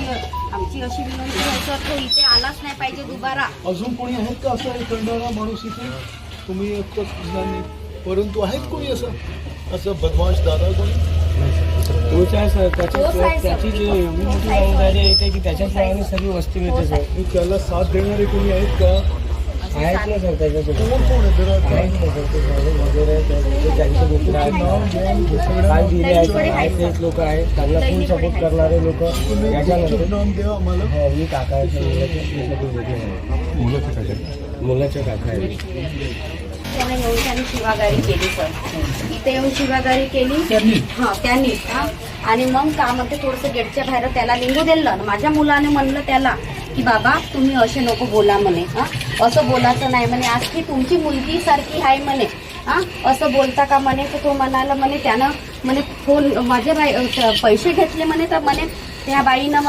आमची अशी विनंती आहे सर, तो इथे आलाच नाही पाहिजे दुबारा. अजून कोणी आहेत का असं हे करणारा माणूस इथे? तुम्ही एकच नाही, परंतु आहेत कोणी असं बदमाश दादा कोणी? तोच आहे सर. त्याची जी एवढी मोठी जबाबदारी येते की त्याच्याच नावाने सगळी वस्ती मिळते सर. मी त्याला साथ देणारे कोणी आहेत का? आहेत ना सर त्याच्यासोबत. कोण आहे जरा आहेत ना सर ते साहेब वगैरे त्यांचे मित्र आहेत. काय दिले आहेत तेच लोक आहेत. त्यांना फुल सपोर्ट करणारे लोक. याच्यानंतर नाम द्या आम्हाला. मी काका आहे. मुलाचे काका आहे. त्याने येऊन त्यांनी शिवागारी केली सर. इथे येऊन शिवागारी केली त्यांनी आणि मग का म्हणते थोडंसं गेटच्या बाहेर त्याला निघू दिलं. माझ्या मुलाने म्हणलं त्याला की बाबा तुम्ही असे नको बोला म्हणे. असं बोलायचं नाही म्हणे. आज की तुमची मुलगी सारखी आहे म्हणे. असं बोलता का म्हणे. तर तो म्हणाला म्हणे त्यानं म्हणे फोन माझ्या पैसे घेतले म्हणे. तर म्हणे त्या बाईनं